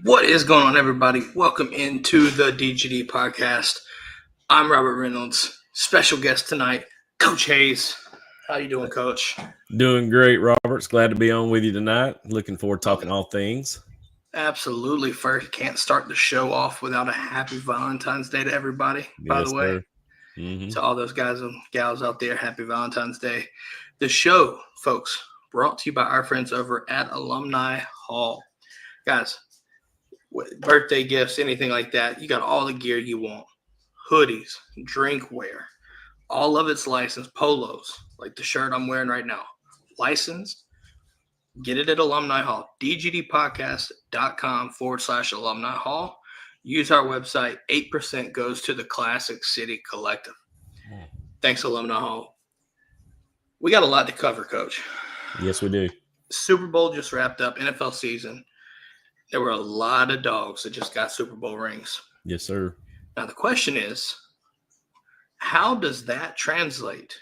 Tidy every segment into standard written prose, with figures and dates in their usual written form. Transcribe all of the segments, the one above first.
What is going on, everybody? Welcome into the DGD Podcast. I'm Robert Reynolds. Special guest tonight, Coach Hayes. How you doing, Coach? Doing great, Roberts. Glad to be on with you tonight. Looking forward to talking all things. Absolutely. First, can't start the show off without a happy Valentine's Day to everybody, by the way. To all those guys and gals out there, happy Valentine's Day. The show, folks, brought to you by our friends over at Alumni Hall. Guys, birthday gifts, anything like that, you got all the gear you want. Hoodies, drinkware, all of it's licensed. Polos, like the shirt I'm wearing right now, licensed. Get it at Alumni Hall. DGDpodcast.com/Alumni Hall. Use our website. 8% goes to the Classic City Collective. Thanks, Alumni Hall. We got a lot to cover, Coach. Yes, we do. Super Bowl just wrapped up, NFL season. There were a lot of dogs that just got Super Bowl rings. Yes, sir. Now, the question is, how does that translate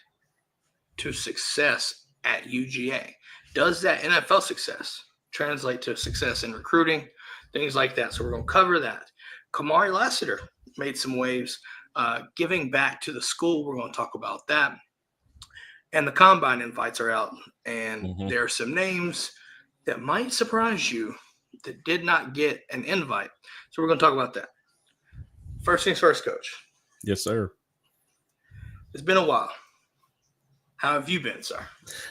to success at UGA? Does that NFL success translate to success in recruiting, things like that? So we're going to cover that. Kamari Lassiter made some waves, giving back to the school. We're going to talk about that. And the combine invites are out, and there are some names that might surprise you that did not get an invite. So we're going to talk about that. First things first, Coach. Yes, sir. It's been a while. How have you been, sir?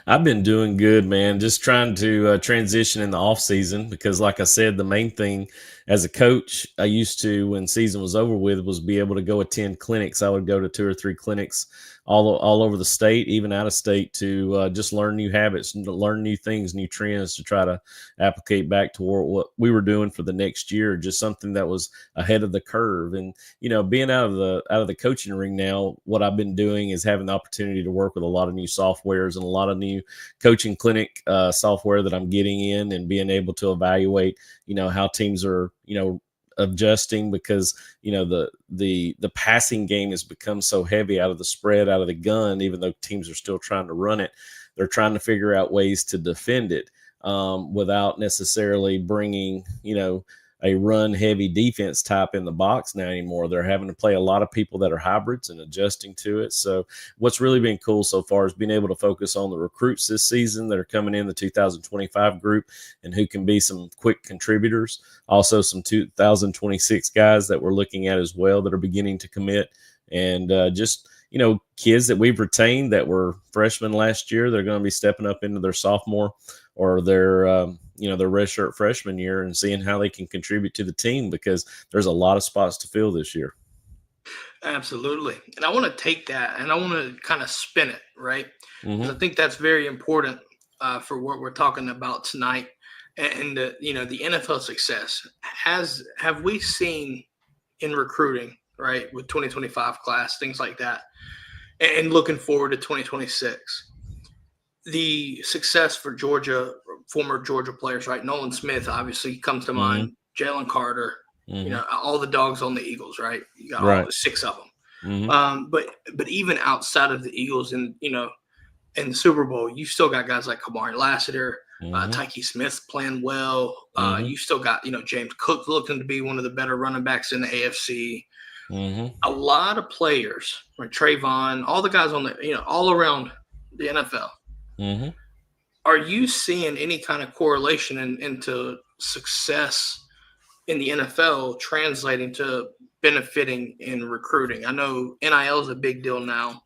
I've been doing good, man. Just trying to transition in the off season because, like I said, the main thing as a coach, I used to, when season was over with, was be able to go attend clinics. I would go to 2 or 3 clinics all over the state, even out of state, to just learn new habits, and to learn new things, new trends, to try to applicate back to what we were doing for the next year. Just something that was ahead of the curve. And being out of the coaching ring now, what I've been doing is having the opportunity to work with a lot of new softwares and a lot of new coaching clinic software that I'm getting in, and being able to evaluate how teams are adjusting, because the passing game has become so heavy out of the spread, out of the gun. Even though teams are still trying to run it, they're trying to figure out ways to defend it without necessarily bringing a run heavy defense type in the box now anymore. They're having to play a lot of people that are hybrids and adjusting to it. So what's really been cool so far is being able to focus on the recruits this season that are coming in, the 2025 group, and who can be some quick contributors. Also some 2026 guys that we're looking at as well that are beginning to commit, and just kids that we've retained that were freshmen last year. They're going to be stepping up into their sophomore or their redshirt freshman year, and seeing how they can contribute to the team, because there's a lot of spots to fill this year. Absolutely. And I want to take that and I want to kind of spin it, right? I think that's very important for what we're talking about tonight. And the NFL success. Have we seen in recruiting, right, with 2025 class, things like that, and looking forward to 2026, the success for Georgia, former Georgia players, right? Nolan Smith obviously comes to mind. Jalen Carter, all the dogs on the Eagles, right? You got all 6 of them. But even outside of the Eagles, and in the Super Bowl, you still got guys like Kamari Lassiter, Tyke Smith playing well. You still got James Cook looking to be one of the better running backs in the AFC. A lot of players, right? Trayvon, all the guys on the all around the NFL. Are you seeing any kind of correlation into success in the NFL translating to benefiting in recruiting? I know NIL is a big deal now,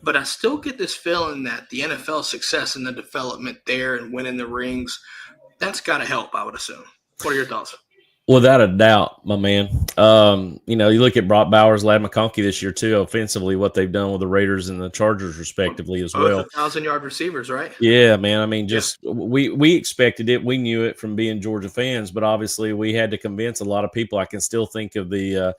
but I still get this feeling that the NFL success and the development there and winning the rings, that's got to help, I would assume. What are your thoughts? Without a doubt, my man. You look at Brock Bowers, Ladd McConkey this year too, offensively, what they've done with the Raiders and the Chargers respectively as well. 1,000-yard receivers, right? Yeah, man. I mean, we expected it. We knew it from being Georgia fans, but obviously we had to convince a lot of people. I can still think of the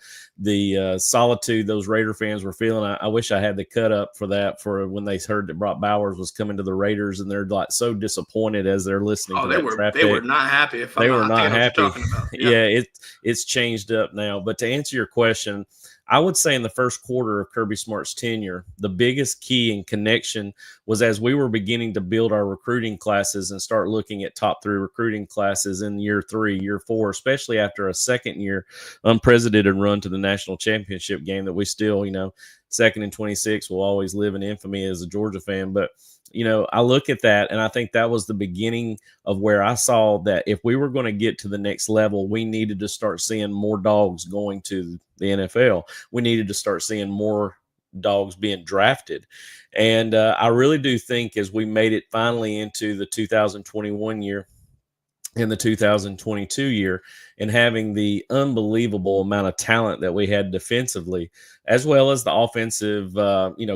solitude those Raider fans were feeling. I wish I had the cut up for that, for when they heard that Brock Bowers was coming to the Raiders, and they're like so disappointed as they're listening to that traffic. They were not happy. They were not happy. Yeah, it's changed up now. But to answer your question, I would say in the first quarter of Kirby Smart's tenure, the biggest key and connection was as we were beginning to build our recruiting classes and start looking at top 3 recruiting classes in year 3, year 4, especially after a second year unprecedented run to the national championship game that we still, 2nd and 26 will always live in infamy as a Georgia fan. But, I look at that and I think that was the beginning of where I saw that if we were going to get to the next level, we needed to start seeing more dogs going to the NFL. We needed to start seeing more dogs being drafted. And I really do think as we made it finally into the 2021 year, in the 2022 year, and having the unbelievable amount of talent that we had defensively, as well as the offensive,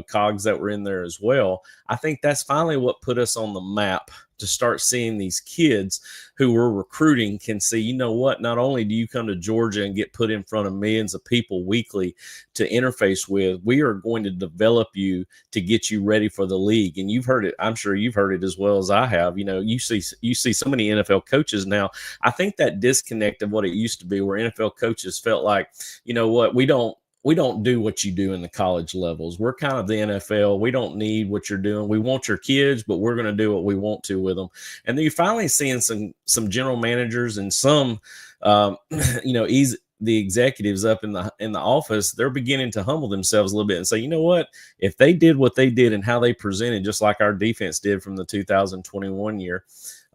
cogs that were in there as well. I think that's finally what put us on the map to start seeing these kids who we're recruiting can see, you know what, not only do you come to Georgia and get put in front of millions of people weekly to interface with, we are going to develop you to get you ready for the league. And you've heard it. I'm sure you've heard it as well as I have. You see so many NFL coaches now. I think that disconnect of what it used to be where NFL coaches felt like, you know what, we don't do what you do in the college levels. We're kind of the NFL. We don't need what you're doing. We want your kids, but we're going to do what we want to with them. And then you're finally seeing some general managers and some, the executives up in the office, they're beginning to humble themselves a little bit and say, you know what, if they did what they did and how they presented, just like our defense did from the 2021 year,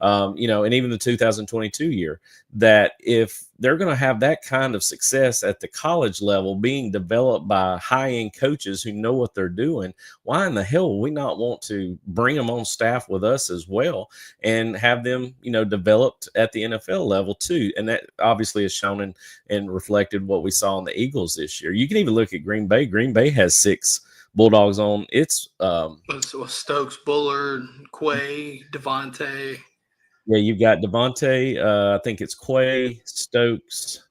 and even the 2022 year, that if they're going to have that kind of success at the college level being developed by high-end coaches who know what they're doing, why in the hell would we not want to bring them on staff with us as well and have them, developed at the NFL level too? And that obviously is shown and reflected what we saw in the Eagles this year. You can even look at Green Bay. Green Bay has 6 Bulldogs on. It's Stokes, Bullard, Quay, Devontae. Yeah, you've got Devontae. I think it's Quay, Stokes,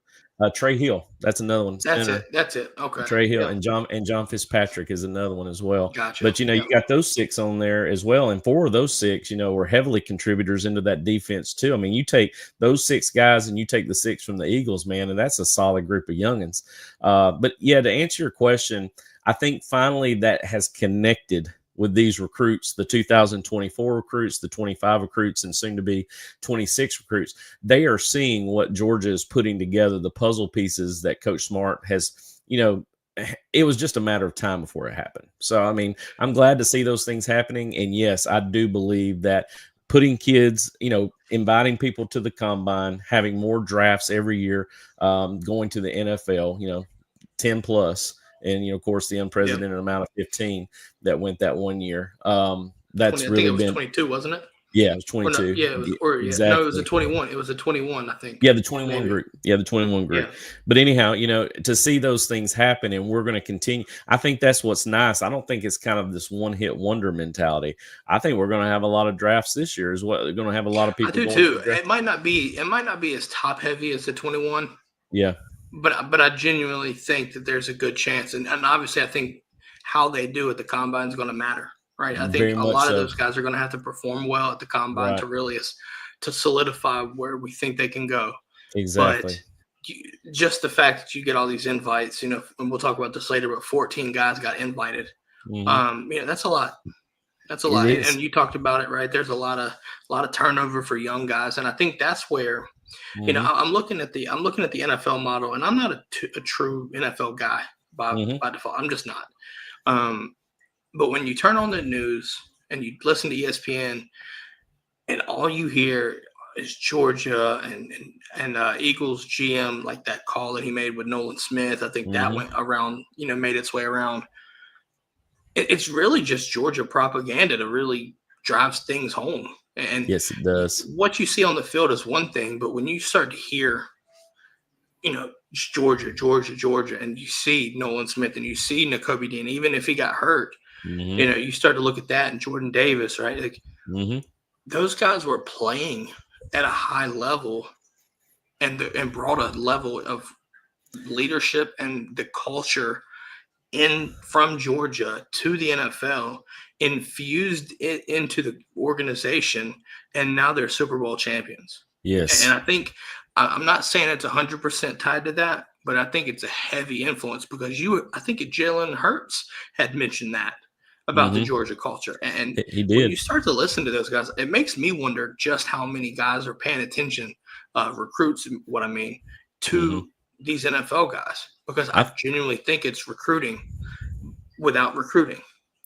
Trey Hill. That's another one. That's it. Okay. Trey Hill and John Fitzpatrick is another one as well. Gotcha. But you got those 6 on there as well, and 4 of those 6, were heavily contributors into that defense too. I mean, you take those 6 guys and you take the 6 from the Eagles, man, and that's a solid group of youngins. But yeah, to answer your question, I think finally that has connected with these recruits, the 2024 recruits, the 25 recruits, and soon to be 26 recruits. They are seeing what Georgia is putting together, the puzzle pieces that Coach Smart has, it was just a matter of time before it happened. So, I mean, I'm glad to see those things happening. And yes, I do believe that putting kids, inviting people to the combine, having more drafts every year, going to the NFL, 10 plus, and of course the unprecedented amount of 15 that went that one year. That's really it was 22, wasn't it? Yeah, it was 22. Exactly. No, it was a 21. It was a 21, I think. Yeah, the 21 group. Yeah, the 21 group. Yeah. But anyhow, to see those things happen, and we're going to continue. I think that's what's nice. I don't think it's kind of this one-hit wonder mentality. I think we're going to have a lot of drafts this year as well. They're going to have a lot of people. I do too. It might not be as top heavy as the 21. Yeah. But I genuinely think that there's a good chance. And obviously I think how they do at the combine is going to matter, right? I think a lot of those guys are going to have to perform well at the combine to really to solidify where we think they can go. Exactly. But just the fact that you get all these invites, and we'll talk about this later, but 14 guys got invited. Mm-hmm. That's a lot. That's a lot. And you talked about it, right? There's a lot of turnover for young guys. And I think that's where – I'm looking at the NFL model, and I'm not a true NFL guy by default. I'm just not. But when you turn on the news and you listen to ESPN, and all you hear is Georgia and Eagles GM, like that call that he made with Nolan Smith. I think that went around, made its way around. It's really just Georgia propaganda to really drives things home. And yes, it does. What you see on the field is one thing, but when you start to hear, Georgia, and you see Nolan Smith and you see Nakobe Dean, even if he got hurt, you start to look at that, and Jordan Davis, right? Like those guys were playing at a high level and brought a level of leadership and the culture from Georgia to the NFL, infused it into the organization, and now they're Super Bowl champions. Yes. And I think I'm not saying it's 100% tied to that, but I think it's a heavy influence because I think Jalen Hurts had mentioned that about the Georgia culture. And He when did. you start to listen to those guys, it makes me wonder just how many guys are paying attention, recruits, what I mean, to these NFL guys, because I genuinely think it's recruiting without recruiting.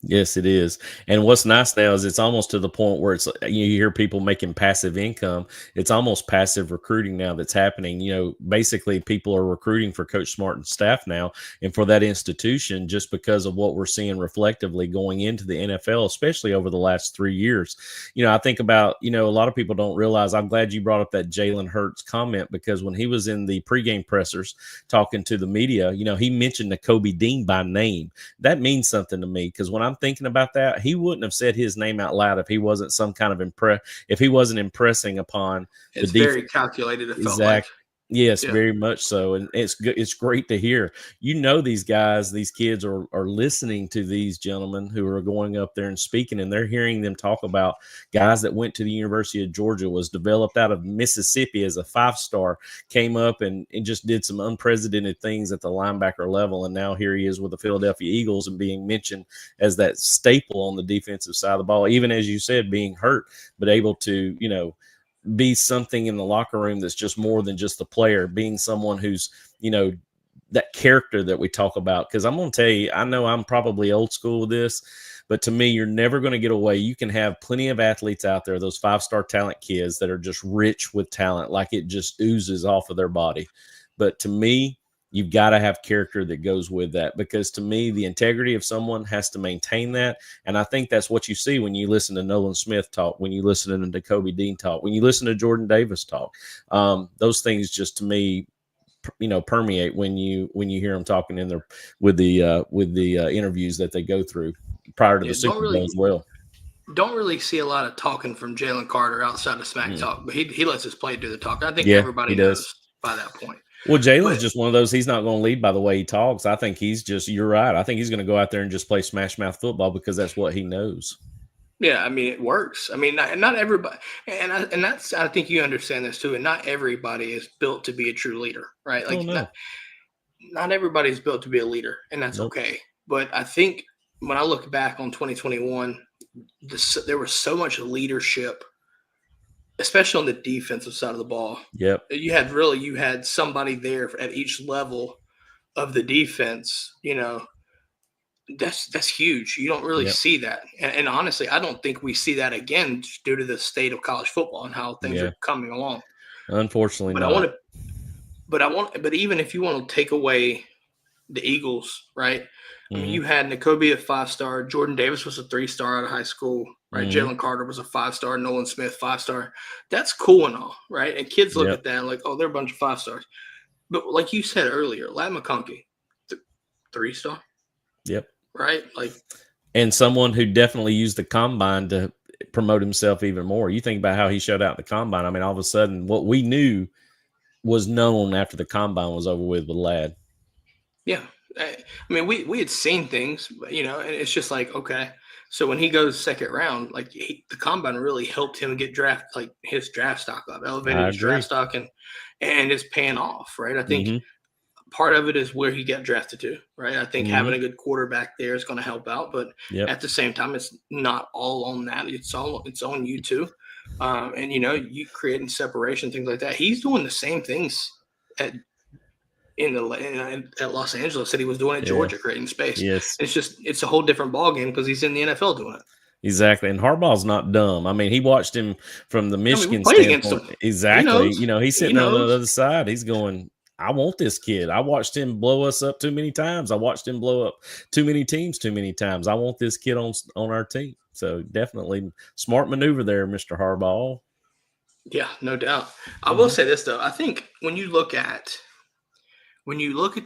Yes, it is. And what's nice now is it's almost to the point where it's you hear people making passive income. It's almost passive recruiting now that's happening. Basically people are recruiting for Coach Smart and staff now and for that institution just because of what we're seeing reflectively going into the NFL, especially over the last 3 years. I think about, a lot of people don't realize. I'm glad you brought up that Jalen Hurts comment, because when he was in the pregame pressers talking to the media, he mentioned Nakobe Dean by name. That means something to me, because when I'm thinking about that, he wouldn't have said his name out loud if he wasn't some kind of if he wasn't impressing upon it's the very calculated. It felt like. Yes, very much so. And it's good. It's great to hear. These guys, these kids are listening to these gentlemen who are going up there and speaking, and they're hearing them talk about guys that went to the University of Georgia, was developed out of Mississippi as a 5-star, came up and just did some unprecedented things at the linebacker level. And now here he is with the Philadelphia Eagles and being mentioned as that staple on the defensive side of the ball, even as you said, being hurt, but able to, be something in the locker room that's just more than just the player, being someone who's, that character that we talk about. Because I'm going to tell you, I know I'm probably old school with this, but to me, you're never going to get away. You can have plenty of athletes out there, those 5-star talent kids that are just rich with talent, like it just oozes off of their body. But to me, you've got to have character that goes with that, because to me, the integrity of someone has to maintain that. And I think that's what you see when you listen to Nolan Smith talk, when you listen to Nakobe Dean talk, when you listen to Jordan Davis talk. Those things just, to me, permeate when you hear them talking in there with the interviews that they go through prior to the Super Bowl as well. Don't really see a lot of talking from Jalen Carter outside of smack talk, but he lets his play do the talk. I think everybody knows by that point. Well, Jalen's just one of those. He's not going to lead by the way he talks. I think he's just, you're right. I think he's going to go out there and just play smash mouth football because that's what he knows. Yeah, I mean, it works. I mean, not everybody, and that's, I think you understand this too. And not everybody is built to be a true leader, right? Like, not everybody's built to be a leader, and that's okay. But I think when I look back on 2021, there was so much leadership, especially on the defensive side of the ball. Yep. You had somebody there at each level of the defense. That's huge. You don't really see that. And honestly, I don't think we see that again due to the state of college football and how things are coming along. Unfortunately, but even if you want to take away the Eagles, right? I mean, you had Nakobe a 5-star, Jordan Davis was a 3-star out of high school, right? Jalen Carter was a 5-star, Nolan Smith 5-star. That's cool and all, right? And kids look at that and like, oh, they're a bunch of 5-stars. But like you said earlier, Ladd McConkey, 3-star. Yep. Right? And someone who definitely used the combine to promote himself even more. You think about how he showed out the combine. I mean, all of a sudden, what we knew was known after the combine was over with Ladd. Yeah. I mean, we had seen things, and it's just like, okay. So when he goes second round, like the combine really helped him get his draft stock up, elevated his draft stock, and it's paying off, right? I think part of it is where he got drafted to, right? I think having a good quarterback there is going to help out, but at the same time, it's not all on that. It's on you too. And you creating separation, things like that. He's doing the same things at Los Angeles that he was doing at Georgia, creating space. Yes. It's a whole different ballgame because he's in the NFL doing it. Exactly. And Harbaugh's not dumb. I mean, he watched him from the Michigan standpoint. Exactly. He's sitting on the other side. He's going, I want this kid. I watched him blow us up too many times. I watched him blow up too many teams too many times. I want this kid on our team. So definitely smart maneuver there, Mr. Harbaugh. Yeah, no doubt. I will say this though. I think when you look at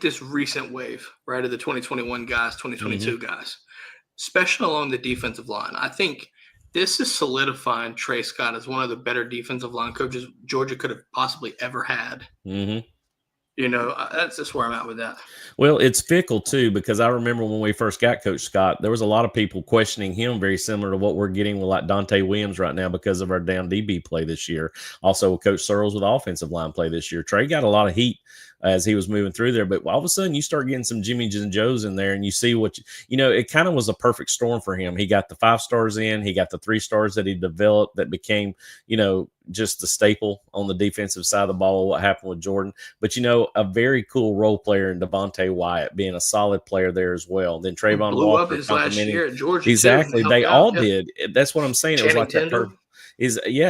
this recent wave, right, of the 2021 guys, 2022 guys, especially along the defensive line, I think this is solidifying Trey Scott as one of the better defensive line coaches Georgia could have possibly ever had. That's just where I'm at with that. Well, it's fickle too, because I remember when we first got Coach Scott, there was a lot of people questioning him, very similar to what we're getting with like Dante Williams right now because of our down DB play this year. Also, Coach Searles with offensive line play this year. Trey got a lot of heat as he was moving through there. But all of a sudden, you start getting some Jimmys and Joes in there, and you see what it kind of was a perfect storm for him. He got the 5 stars in, he got the 3 stars that he developed that became, just the staple on the defensive side of the ball. What happened with Jordan, but a very cool role player in Devontae Wyatt being a solid player there as well. Then Trayvon blew Walker up his last year at Georgia. Exactly, too, they all did. That's what I'm saying. Channing It was like Tindall.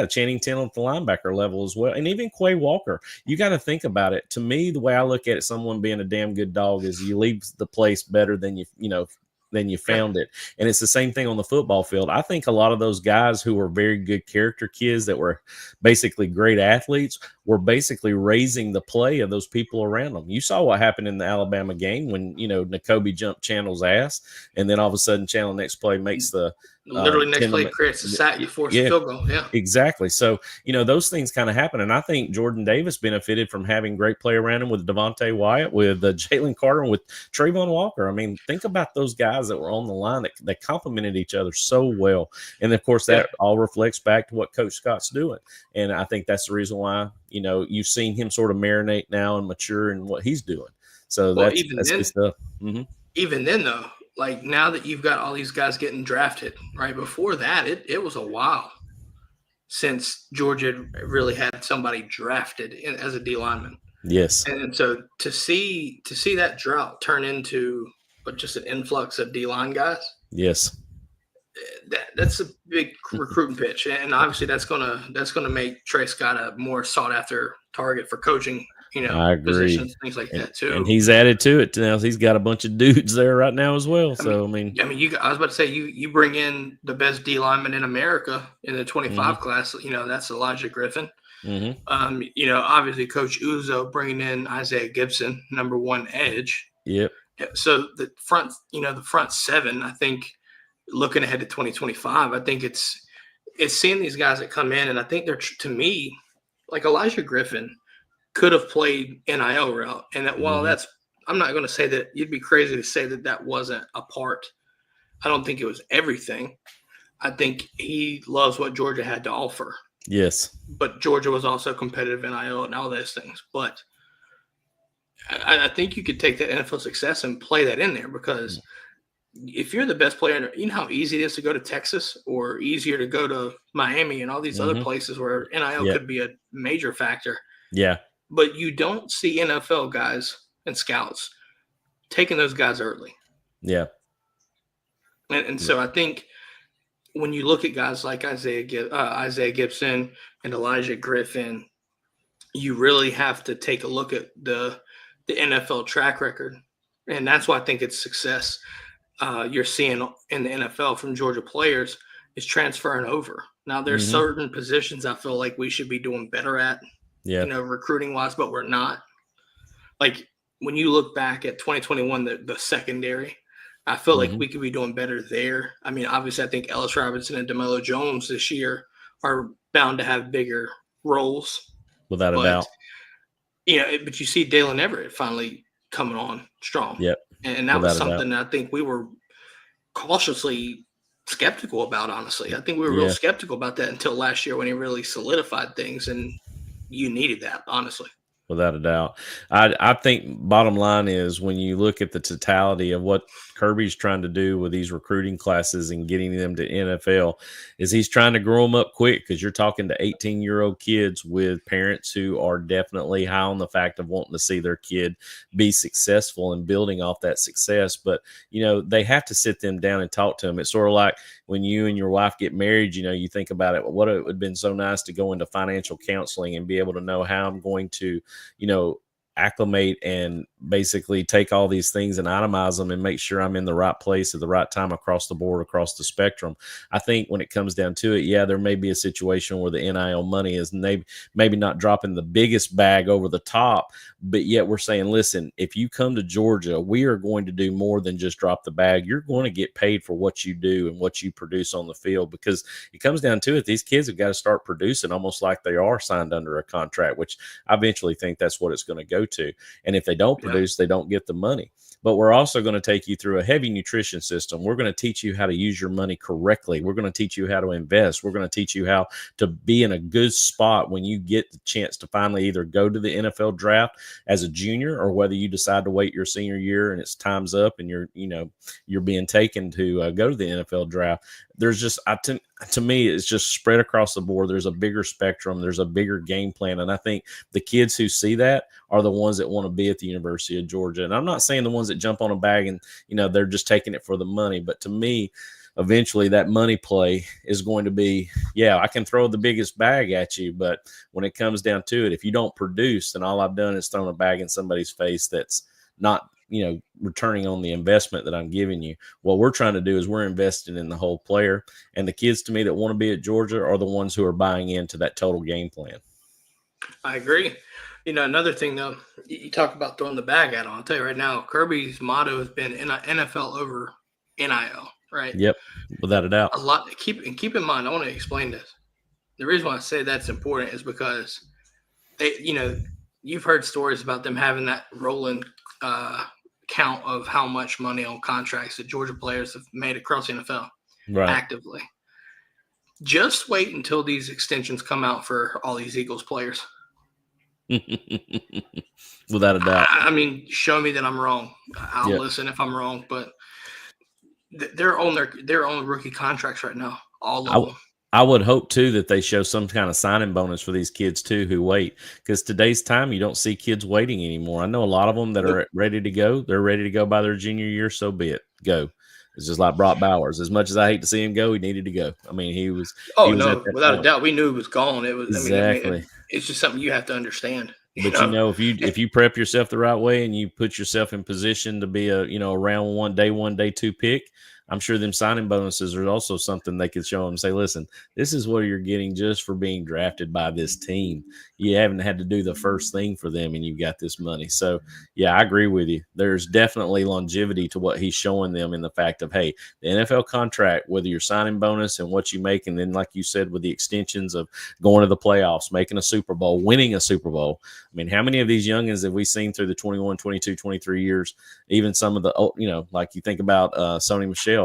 Channing Tindall at the linebacker level as well, and even Quay Walker. You got to think about it. To me, the way I look at it, someone being a damn good dog is you leave the place better than you found it. And it's the same thing on the football field. I think a lot of those guys who were very good character kids that were basically great athletes were basically raising the play of those people around them. You saw what happened in the Alabama game when, Nakobe jumped Channel's ass, and then all of a sudden Channel next play makes the literally next play creates a sack, you force a field goal. Yeah, exactly. So, those things kind of happen. And I think Jordan Davis benefited from having great play around him with Devontae Wyatt, with Jalen Carter, and with Trayvon Walker. I mean, think about those guys that were on the line that complemented each other so well. And of course, that all reflects back to what Coach Scott's doing. And I think that's the reason why, you've seen him sort of marinate now and mature in what he's doing. So that's good stuff. Mm-hmm. Even then, though, like now that you've got all these guys getting drafted, right? Before that, it was a while since Georgia really had somebody drafted as a D lineman. Yes. And so to see that drought turn into just an influx of D line guys. Yes. That's a big recruiting pitch, and obviously that's gonna make Trey Scott a more sought after target for coaching. I agree. Positions, things like that too. And he's added to it now. He's got a bunch of dudes there right now as well. I mean, I was about to say you bring in the best D lineman in America in the 25 class. That's Elijah Griffin. Mm-hmm. Obviously Coach Uzo bringing in Isaiah Gibson, number 1 edge. Yep. So the front 7, I think. Looking ahead to 2025, I think it's seeing these guys that come in, and I think they're, to me, like Elijah Griffin could have played NIL route, and that while I'm not going to say that you'd be crazy to say that wasn't a part. I don't think it was everything. I think he loves what Georgia had to offer. Yes, but Georgia was also competitive NIL and all those things. But I think you could take that NFL success and play that in there, because if you're the best player, you know how easy it is to go to Texas, or easier to go to Miami and all these other places where NIL could be a major factor. Yeah. But you don't see NFL guys and scouts taking those guys early. Yeah. And so I think when you look at guys like Isaiah Gibson and Elijah Griffin, you really have to take a look at the NFL track record. And that's why I think it's success. You're seeing in the NFL from Georgia players is transferring over. Now there's certain positions I feel like we should be doing better at, recruiting wise, but we're not. Like when you look back at 2021, the secondary, I feel like we could be doing better there. I mean, obviously I think Ellis Robinson and DeMelo Jones this year are bound to have bigger roles. Without a doubt. But you see Dalen Everett finally coming on strong. Yep. And that was something that I think we were cautiously skeptical about, honestly. I think we were real skeptical about that until last year when he really solidified things, and you needed that, honestly. Without a doubt. I think bottom line is when you look at the totality of what Kirby's trying to do with these recruiting classes and getting them to NFL is he's trying to grow them up quick, because you're talking to 18-year-old kids with parents who are definitely high on the fact of wanting to see their kid be successful and building off that success. But, they have to sit them down and talk to them. It's sort of like when you and your wife get married, you think about it. What it would have been so nice to go into financial counseling and be able to know how I'm going to, acclimate and basically take all these things and itemize them and make sure I'm in the right place at the right time across the board, across the spectrum. I think when it comes down to it, there may be a situation where the NIL money is maybe not dropping the biggest bag over the top, but yet we're saying, listen, if you come to Georgia, we are going to do more than just drop the bag. You're going to get paid for what you do and what you produce on the field, because it comes down to it. These kids have got to start producing almost like they are signed under a contract, which I eventually think that's what it's going to go to. And if they don't produce, they don't get the money. but we're also going to take you through a heavy nutrition system. We're going to teach you how to use your money correctly. We're going to teach you how to invest. We're going to teach you how to be in a good spot when you get the chance to finally either go to the NFL draft as a junior, or whether you decide to wait your senior year and it's time's up and you're being taken to go to the NFL draft. There's just, to me, it's just spread across the board. There's a bigger spectrum. There's a bigger game plan. And I think the kids who see that are the ones that want to be at the University of Georgia. And I'm not saying the ones that jump on a bag and, they're just taking it for the money. But to me, eventually that money play is going to be, I can throw the biggest bag at you. But when it comes down to it, if you don't produce, then all I've done is thrown a bag in somebody's face that's not returning on the investment that I'm giving you. What we're trying to do is we're investing in the whole player, and the kids to me that want to be at Georgia are the ones who are buying into that total game plan. I agree. Another thing though, you talk about throwing the bag at them. I'll tell you right now, Kirby's motto has been NFL over NIL, right? Yep, without a doubt. A lot. Keep in mind, I want to explain this. The reason why I say that's important is because you've heard stories about them having that rolling count of how much money on contracts that Georgia players have made across the NFL actively. Just wait until these extensions come out for all these Eagles players. Without a doubt. I mean, show me that I'm wrong. I'll listen if I'm wrong, but they're on their own rookie contracts right now. All of them. I would hope, too, that they show some kind of signing bonus for these kids, too, who wait. Because today's time, you don't see kids waiting anymore. I know a lot of them that are ready to go. They're ready to go by their junior year, so be it. Go. It's just like Brock Bowers. As much as I hate to see him go, he needed to go. I mean, he was – without a doubt. We knew he was gone. It was exactly. I mean, it's just something you have to understand. But if you prep yourself the right way and you put yourself in position to be a round one, day 2 pick, I'm sure them signing bonuses are also something they could show them and say, listen, this is what you're getting just for being drafted by this team. You haven't had to do the first thing for them, and you've got this money. So, I agree with you. There's definitely longevity to what he's showing them in the fact of, hey, the NFL contract, whether you're signing bonus and what you make, and then like you said, with the extensions of going to the playoffs, making a Super Bowl, winning a Super Bowl. I mean, how many of these youngins have we seen through the 21, 22, 23 years, even some of the, like you think about Sony Michel,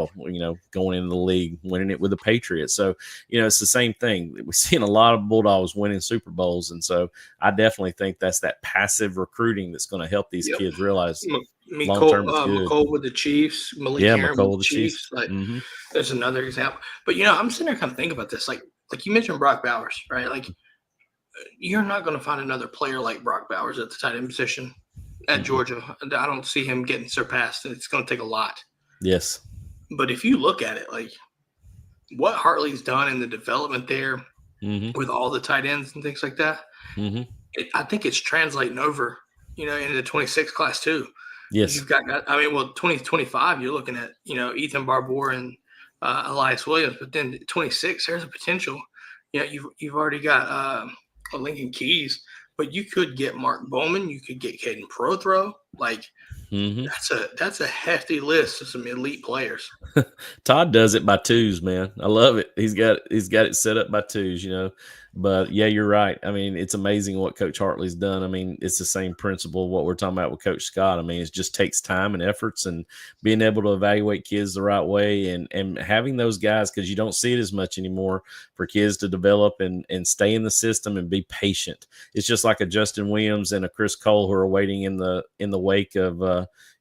going into the league, winning it with the Patriots. So, it's the same thing. We've seen a lot of Bulldogs winning Super Bowls. And so I definitely think that's that passive recruiting that's going to help these kids realize long-term is good. McCole with the Chiefs, Malik Aaron with the Chiefs. There's another example. But, I'm sitting there kind of thinking about this. Like you mentioned Brock Bowers, right? Like, you're not going to find another player like Brock Bowers at the tight end position at Georgia. I don't see him getting surpassed. It's going to take a lot. Yes. But if you look at it, like what Hartley's done in the development there with all the tight ends and things like that, I think it's translating over, into the 26 class too. Yes. You've got 2025, you're looking at, Ethan Barbour and Elias Williams, but then 26, there's a potential. You've already got Lincoln Keys, but you could get Mark Bowman. You could get Caden Prothrow. Like, that's a hefty list of some elite players. Todd does it by twos, man. I love it. He's got it set up by twos, But you're right. I mean, it's amazing what Coach Hartley's done. I mean, it's the same principle of what we're talking about with Coach Scott. I mean, it just takes time and efforts and being able to evaluate kids the right way and having those guys, because you don't see it as much anymore, for kids to develop and stay in the system and be patient. It's just like a Justin Williams and a Chris Cole who are waiting in the wake of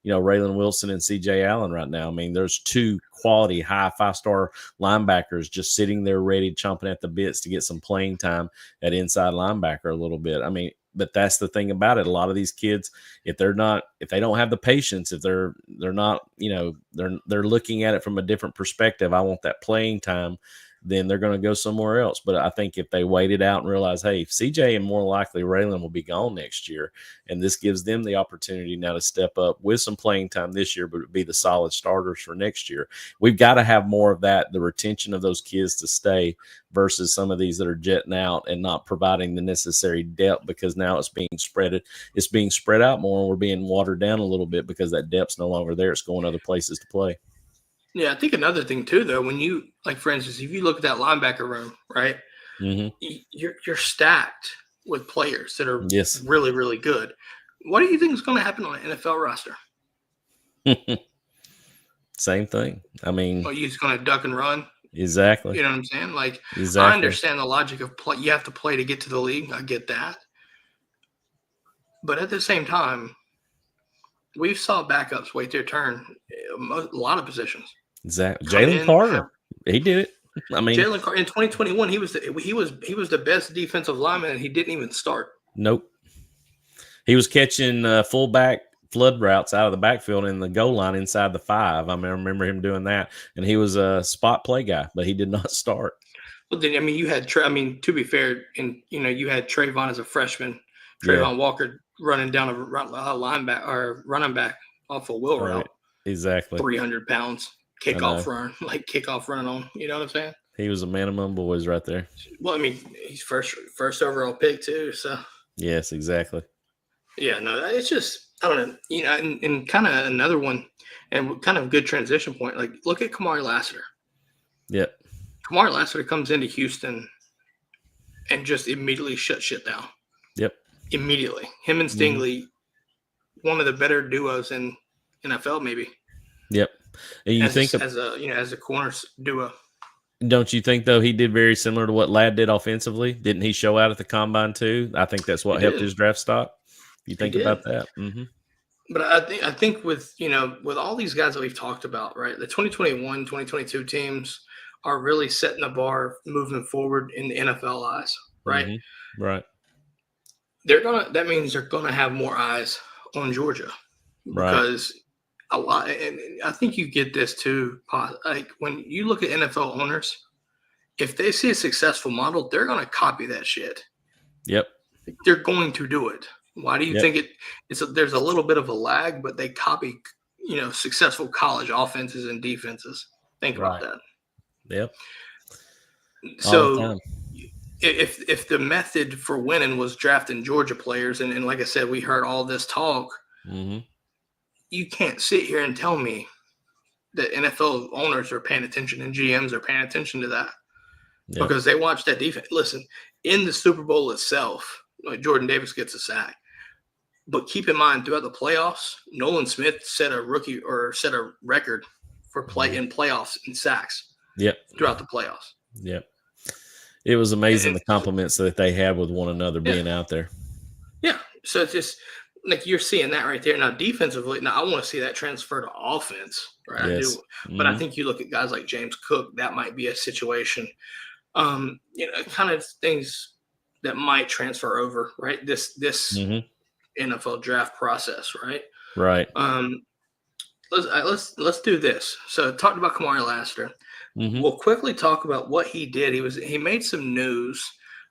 Raylan Wilson and CJ Allen right now. I mean, there's two quality high 5-star linebackers just sitting there ready, chomping at the bits to get some playing time at inside linebacker a little bit. I mean, but that's the thing about it. A lot of these kids, if they don't have the patience, if they're not, they're looking at it from a different perspective. I want that playing time, then they're going to go somewhere else. But I think if they wait it out and realize, hey, CJ and more likely Raylan will be gone next year, and this gives them the opportunity now to step up with some playing time this year, but be the solid starters for next year. We've got to have more of that, the retention of those kids to stay, versus some of these that are jetting out and not providing the necessary depth, because now it's being spread out more, and we're being watered down a little bit because that depth's no longer there. It's going other places to play. Yeah, I think another thing too, though, when you, like, for instance, if you look at that linebacker room, right, you're stacked with players that are really, really good. What do you think is going to happen on an NFL roster? Same thing. I mean, Are you just going to duck and run? exactly. You know what I'm saying? Like, Exactly. I understand the logic of play. You have to play to get to the league. I get that. But at the same time, we've saw backups wait their turn a lot of positions. Exactly. Jalen Carter, he did it. I mean, Jalen Carter in 2021, he was the best defensive lineman, and he didn't even start. Nope. He was catching fullback flood routes out of the backfield in the goal line inside the 5. I remember him doing that, and he was a spot play guy, but he did not start. Well, then, I mean, you had to be fair, and you had Trayvon as a freshman, Trayvon Walker running down a linebacker or running back off a wheel route. Exactly. 300 pounds kickoff run on. You know what I'm saying? He was a man among boys right there. Well, I mean, he's first overall pick too. So yes, exactly. Yeah, no, it's just I don't know. And kind of another one, and kind of a good transition point. Like, look at Kamari Lassiter. Yep. Kamari Lassiter comes into Houston and just immediately shuts shit down. Yep. Immediately. Him and Stingley, one of the better duos in NFL, maybe. Yep. And you think as a corners duo. Don't you think though he did very similar to what Ladd did offensively? Didn't he show out at the combine too? I think that's what helped his draft stock. You think about that? Mm-hmm. But I think with all these guys that we've talked about, right? The 2021, 2022 teams are really setting the bar moving forward in the NFL eyes, right? Mm-hmm. Right. That means they're gonna have more eyes on Georgia, because a lot, and I think you get this too. Like, when you look at NFL owners, if they see a successful model, they're gonna copy that shit. Yep. They're going to do it. Why do you think there's a little bit of a lag, but they copy, successful college offenses and defenses. Think about that. Yep. So if the method for winning was drafting Georgia players, and like I said, we heard all this talk, you can't sit here and tell me that NFL owners are paying attention and GMs are paying attention to that, because they watch that defense. Listen, in the Super Bowl itself, Jordan Davis gets a sack. But keep in mind, throughout the playoffs, Nolan Smith set a record for in playoffs in sacks. Yep. Throughout the playoffs. Yep. It was amazing the compliments that they had with one another being out there. Yeah. So it's just like you're seeing that right there. Now, defensively, I want to see that transfer to offense, right? Yes. I do. But I think you look at guys like James Cook, that might be a situation, kind of things that might transfer over, right? This NFL draft process, right? Right. Let's do this. So, talked about Kamari Lassiter. We'll quickly talk about what he did. He made some news,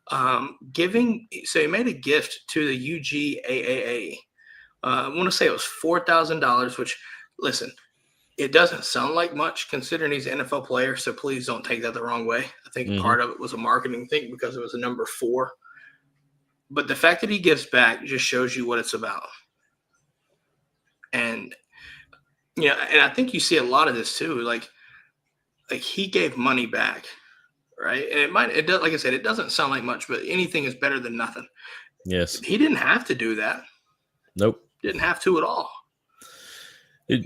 he made a gift to the UGAA. I want to say it was $4,000. Which, listen, it doesn't sound like much considering he's an NFL player. So please don't take that the wrong way. I think part of it was a marketing thing because it was a number 4. But the fact that he gives back just shows you what it's about. And, and I think you see a lot of this too. Like he gave money back, right? And like I said, it doesn't sound like much, but anything is better than nothing. Yes. He didn't have to do that. Nope. Didn't have to at all.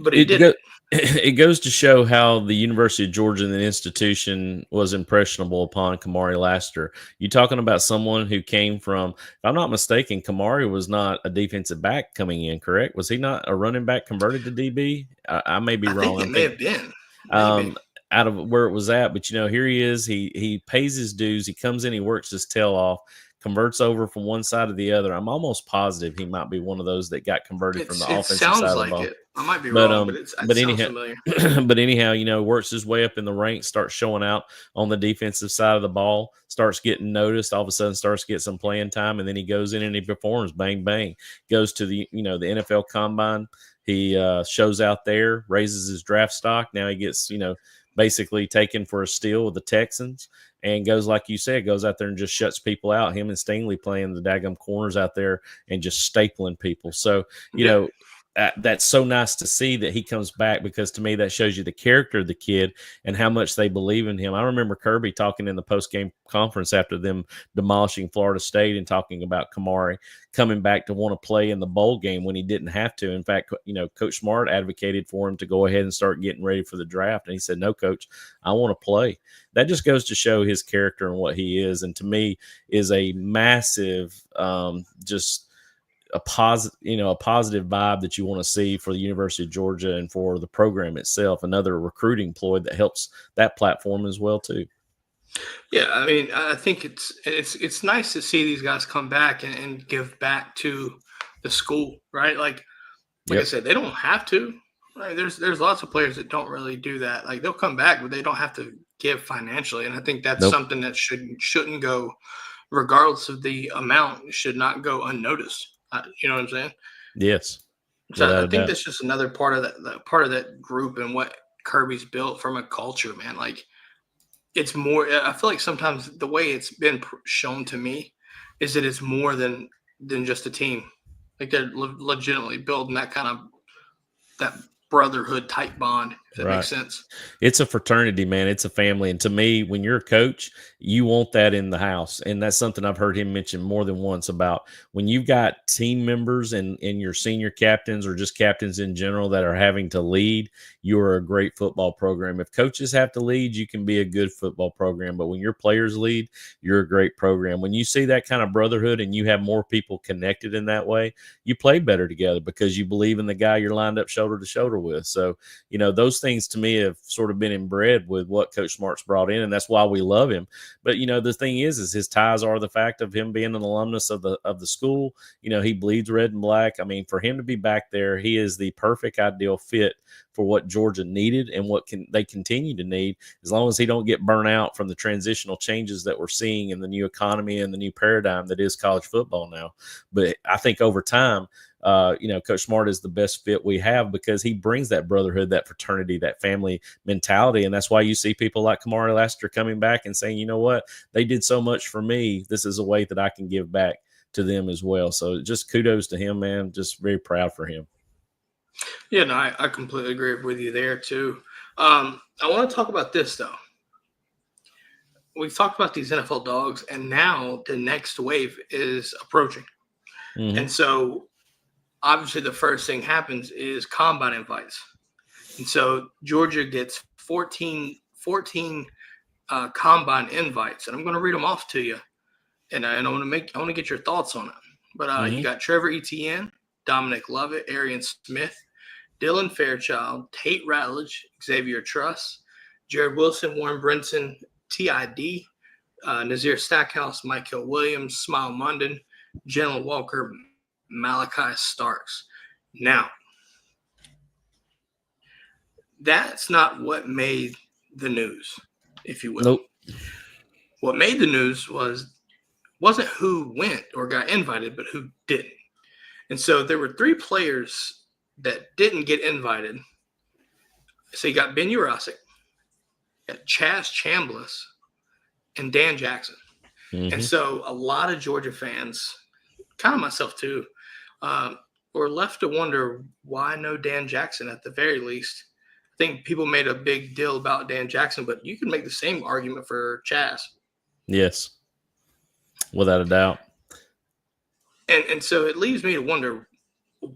But he did. It goes to show how the University of Georgia and the institution was impressionable upon Kamari Lassiter. You're talking about someone who came from, if I'm not mistaken, Kamari was not a defensive back coming in, correct? Was he not a running back converted to DB? I may be wrong. It may have been. Out of where it was at, but here he is. He pays his dues. He comes in, he works his tail off, converts over from one side to the other. I'm almost positive he might be one of those that got converted from the offensive side of the ball. It. I might be wrong, but it sounds familiar. But anyhow, works his way up in the ranks, starts showing out on the defensive side of the ball, starts getting noticed, all of a sudden starts to get some playing time, and then he goes in and he performs, bang, bang, goes to the NFL Combine. He shows out there, raises his draft stock. Now he gets, basically taken for a steal with the Texans, and goes, like you said, goes out there and just shuts people out. Him and Stingley playing the daggum corners out there and just stapling people. So, that's so nice to see that he comes back, because to me that shows you the character of the kid and how much they believe in him. I remember Kirby talking in the post-game conference after them demolishing Florida State and talking about Kamari coming back to want to play in the bowl game when he didn't have to. In fact, Coach Smart advocated for him to go ahead and start getting ready for the draft, and he said, "No, Coach, I want to play." That just goes to show his character and what he is, and to me is a massive just a positive vibe that you want to see for the University of Georgia and for the program itself. Another recruiting ploy that helps that platform as well too. Yeah, I mean, I think it's nice to see these guys come back and give back to the school, right? Like I said, they don't have to. Right? There's lots of players that don't really do that. Like they'll come back, but they don't have to give financially, and I think that's something that shouldn't go, regardless of the amount, should not go unnoticed. You know what I'm saying? Yes. So I think that's just another part of that group and what Kirby's built from a culture, man. Like it's more. I feel like sometimes the way it's been shown to me is that it's more than just a team. Like they're legitimately building that brotherhood type bond, if that makes sense. It's a fraternity, man. It's a family. And to me, when you're a coach, you want that in the house. And that's something I've heard him mention more than once about when you've got team members and your senior captains or just captains in general that are having to lead, you're a great football program. If coaches have to lead, you can be a good football program. But when your players lead, you're a great program. When you see that kind of brotherhood and you have more people connected in that way, you play better together because you believe in the guy you're lined up shoulder to shoulder with. So, those things to me have sort of been inbred with what Coach Smart's brought in, and that's why we love him. But, the thing is his ties are the fact of him being an alumnus of the school. He bleeds red and black. I mean, for him to be back there, he is the perfect ideal fit for what Georgia needed and what they continue to need, as long as he don't get burnt out from the transitional changes that we're seeing in the new economy and the new paradigm that is college football now. But I think over time, Coach Smart is the best fit we have because he brings that brotherhood, that fraternity, that family mentality. And that's why you see people like Kamari Lassiter coming back and saying, you know what, they did so much for me. This is a way that I can give back to them as well. So just kudos to him, man. Just very proud for him. Yeah, no, I completely agree with you there too. I want to talk about this though. We've talked about these NFL dogs, and now the next wave is approaching. Mm-hmm. And so obviously the first thing happens is combine invites. And so Georgia gets 14 combine invites, and I'm going to read them off to you. And I want to get your thoughts on it. But you got Trevor Etienne, Dominic Lovett, Arian Smith, Dylan Fairchild, Tate Ratledge, Xavier Truss, Jared Wilson, Warren Brinson, TID, Nazir Stackhouse, Michael Williams, Smile Munden, Jalen Walker, Malachi Starks. Now, that's not what made the news, if you will. Nope. What made the news wasn't who went or got invited, but who didn't. And so there were 3 players that didn't get invited. So you got Ben Urasic, you got Chaz Chambliss, and Dan Jackson. Mm-hmm. And so a lot of Georgia fans, kind of myself too, were left to wonder why no Dan Jackson at the very least. I think people made a big deal about Dan Jackson, but you can make the same argument for Chaz. Yes, without a doubt. And so it leaves me to wonder,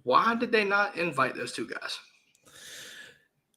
why did they not invite those 2 guys?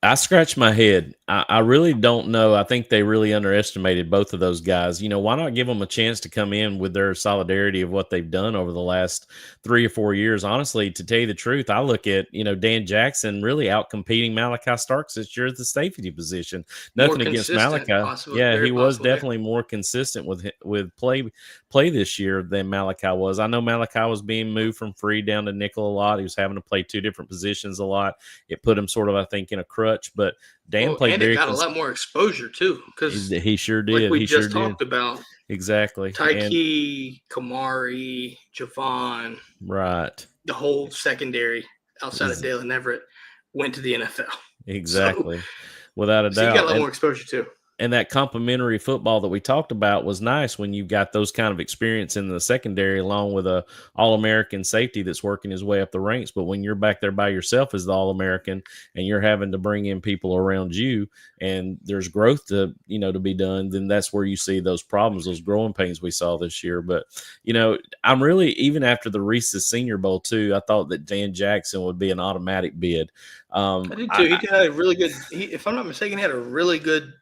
I scratch my head. I really don't know. I think they really underestimated both of those guys. Why not give them a chance to come in with their solidarity of what they've done over the last 3 or 4 years? Honestly, to tell you the truth, I look at, Dan Jackson really out-competing Malachi Starks this year at the safety position. Nothing against Malachi. Yeah, he was definitely more consistent with play this year than Malachi was. I know Malachi was being moved from free down to nickel a lot. He was having to play 2 different positions a lot. It put him sort of, I think, in a crutch, but Dan played very got a lot more exposure too, because he sure did. Like we just talked about. Exactly. Tyke, Kamari, Javon, right? The whole secondary outside of Dalen Everett went to the NFL. Exactly, without a doubt. He got a lot more exposure too. and that complementary football that we talked about was nice when you've got those kind of experience in the secondary along with a All-American safety that's working his way up the ranks. But when you're back there by yourself as the All-American and you're having to bring in people around you and there's growth to be done, then that's where you see those problems, those growing pains we saw this year. But, I'm really, even after the Reese's Senior Bowl too, I thought that Dan Jackson would be an automatic bid. I did too. He did have a really good, if I'm not mistaken, he had a really good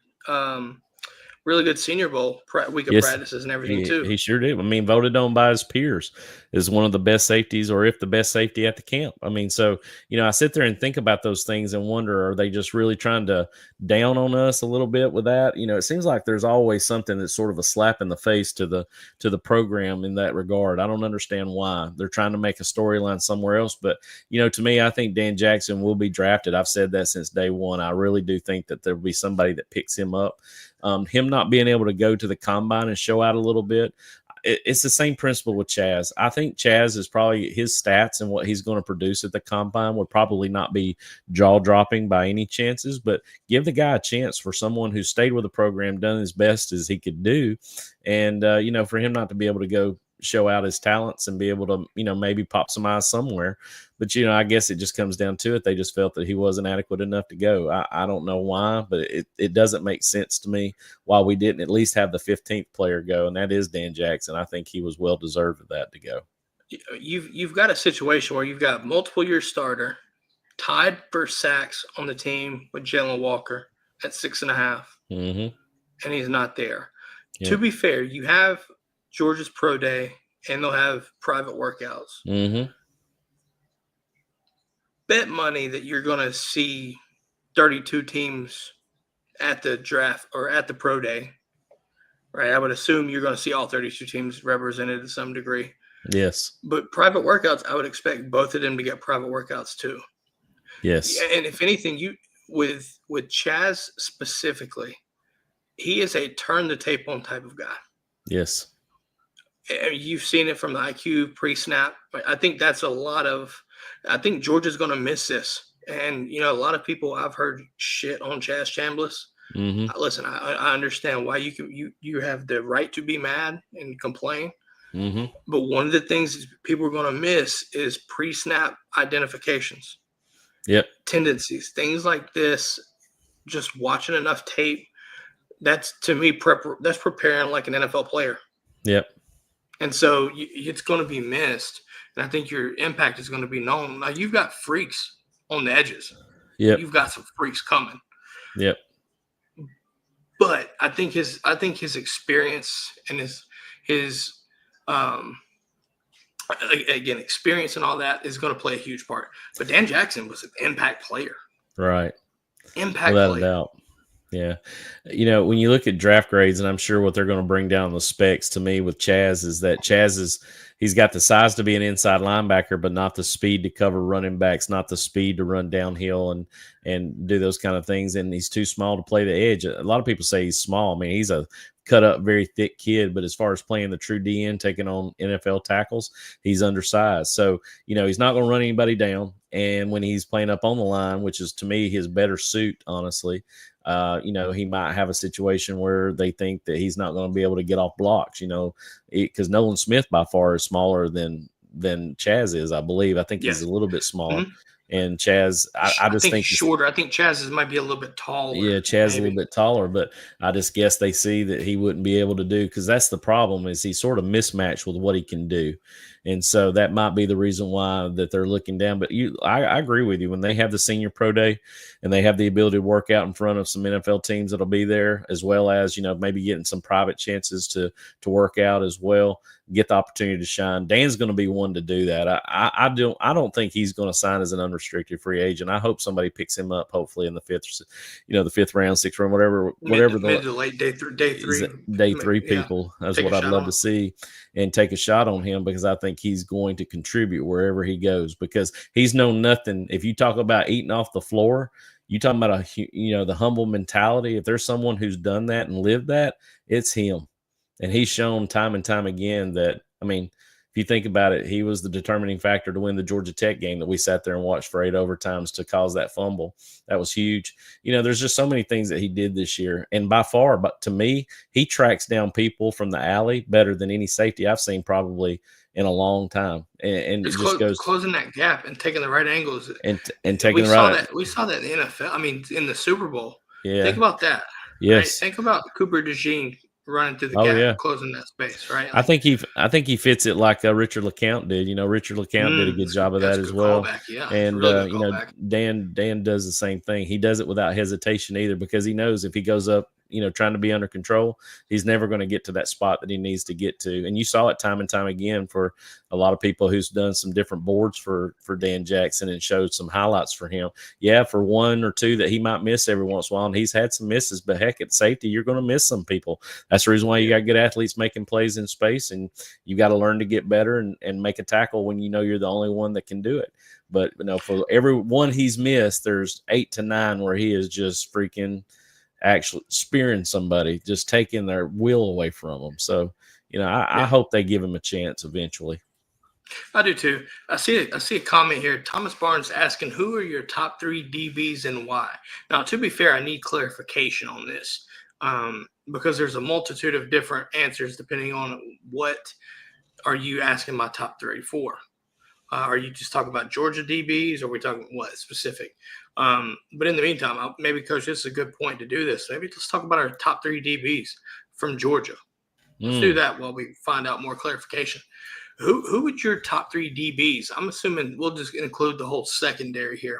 Senior Bowl week of practices and everything too. He sure did. I mean, voted on by his peers as one of the best safeties, or if the best safety at the camp. I mean, so I sit there and think about those things and wonder, are they just really trying to down on us a little bit with that? It seems like there's always something that's sort of a slap in the face to the program in that regard. I don't understand why they're trying to make a storyline somewhere else. But to me, I think Dan Jackson will be drafted. I've said that since day one. I really do think that there'll be somebody that picks him up. Him not being able to go to the combine and show out a little bit, it's the same principle with Chaz. I think Chaz is probably, his stats and what he's going to produce at the combine would probably not be jaw-dropping by any chances, but give the guy a chance for someone who stayed with the program, done his best as he could do, and, for him not to be able to go show out his talents and be able to, maybe pop some eyes somewhere. But, I guess it just comes down to it. They just felt that he wasn't adequate enough to go. I don't know why, but it doesn't make sense to me why we didn't at least have the 15th player go, and that is Dan Jackson. I think he was well deserved of that to go. You've got a situation where you've got multiple-year starter, tied for sacks on the team with Jalen Walker at 6.5, and he's not there. Yeah. To be fair, you have Georgia's Pro Day, and they'll have private workouts. Bet money that you're going to see 32 teams at the draft or at the Pro Day, right? I would assume you're going to see all 32 teams represented to some degree. Yes. But private workouts, I would expect both of them to get private workouts too. Yes. And if anything, with Chaz specifically, he is a turn the tape on type of guy. Yes. You've seen it from the IQ pre-snap. I think that's I think Georgia's going to miss this. And, a lot of people I've heard shit on Chaz Chambliss. Listen, I understand why you have the right to be mad and complain. But one of the things people are going to miss is pre-snap identifications. Yep. Tendencies, things like this, just watching enough tape. That's, to me, that's preparing like an NFL player. Yep. And so it's going to be missed. And I think your impact is going to be known. Now, you've got freaks on the edges. Yep. You've got some freaks coming. Yep. But I think his experience and his again, experience and all that is going to play a huge part. But Dan Jackson was an impact player. Right. Impact Without player. a doubt. Yeah. When you look at draft grades, and I'm sure what they're going to bring down the specs to me with Chaz is that he's got the size to be an inside linebacker, but not the speed to cover running backs, not the speed to run downhill and do those kind of things. And he's too small to play the edge. A lot of people say he's small. I mean, he's a cut up, very thick kid, but as far as playing the true DN, taking on NFL tackles, he's undersized. So, he's not going to run anybody down. And when he's playing up on the line, which is to me his better suit, honestly, he might have a situation where they think that he's not going to be able to get off blocks, because Nolan Smith by far is smaller than Chaz is, I believe. I think he's a little bit smaller. And Chaz, I just think shorter. I think Chaz might be a little bit taller. Yeah, Chaz is a little bit taller, but I just guess they see that he wouldn't be able to do, because that's the problem, is he's sort of mismatched with what he can do. And so that might be the reason why that they're looking down. But I agree with you. When they have the Senior Pro Day and they have the ability to work out in front of some NFL teams that'll be there, as well as, maybe getting some private chances to work out as well, get the opportunity to shine. Dan's going to be one to do that. I don't think he's going to sign as an unrestricted free agent. I hope somebody picks him up, hopefully in the fifth round, sixth round, whatever mid to late day three people. That's what I'd love to see, and take a shot on him, because I think he's going to contribute wherever he goes, because he's known nothing. If you talk about eating off the floor, you talking about the humble mentality. If there's someone who's done that and lived that, it's him. And he's shown time and time again that, if you think about it, he was the determining factor to win the Georgia Tech game that we sat there and watched for 8 overtimes to cause that fumble. That was huge. There's just so many things that he did this year. And by far, but to me, he tracks down people from the alley better than any safety I've seen probably in a long time. And it just goes closing that gap and taking the right angles. And taking the right. We saw that in the NFL. I mean, in the Super Bowl. Yeah. Think about that. Yes. Right? Think about Cooper DeJean running through the gap, closing that space, right? Like, I think he fits it like Richard LeCount did. Richard LeCount did a good job of that as well. Yeah, and Dan does the same thing. He does it without hesitation either, because he knows if he goes up, trying to be under control, he's never going to get to that spot that he needs to get to. And you saw it time and time again for a lot of people who's done some different boards for Dan Jackson and showed some highlights for him. Yeah, for one or two that he might miss every once in a while, and he's had some misses, but heck, at safety, you're going to miss some people. That's the reason why you got good athletes making plays in space, and you got to learn to get better and make a tackle when you're the only one that can do it. But for every one he's missed, there's 8 to 9 where he is just freaking actually spearing somebody, just taking their will away from them. So, I hope they give him a chance eventually. I do too. I see a comment here. Thomas Barnes asking, who are your top 3 DBs and why? Now, to be fair, I need clarification on this because there's a multitude of different answers depending on what are you asking my top 3 for. Are you just talking about Georgia DBs, or are we talking what specific? But in the meantime, maybe, Coach, this is a good point to do this. Maybe let's talk about our top 3 DBs from Georgia. Let's do that while we find out more clarification. Who would your top 3 DBs? I'm assuming we'll just include the whole secondary here.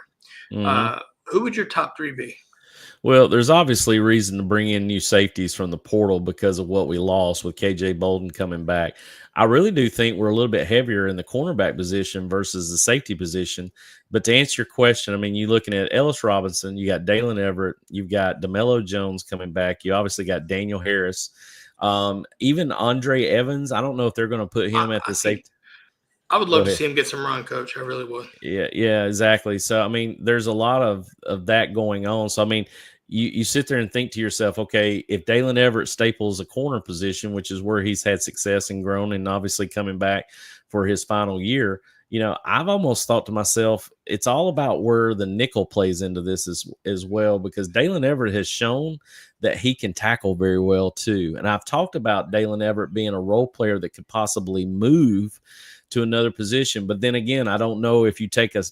Who would your top 3 be? Well, there's obviously reason to bring in new safeties from the portal because of what we lost with KJ Bolden coming back. I really do think we're a little bit heavier in the cornerback position versus the safety position. But to answer your question, I mean, you're looking at Ellis Robinson, you got Dalen Everett, you've got DeMello Jones coming back, you obviously got Daniel Harris, even Andre Evans. I don't know if they're going to put him at the safety. I would love to see him get some run, Coach. I really would. Yeah, exactly. So, I mean, there's a lot of that going on. So, I mean, you sit there and think to yourself, okay, if Dalen Everett staples a corner position, which is where he's had success and grown and obviously coming back for his final year, I've almost thought to myself, it's all about where the nickel plays into this as well, because Dalen Everett has shown that he can tackle very well too. And I've talked about Dalen Everett being a role player that could possibly move to another position. But then again, I don't know if you take a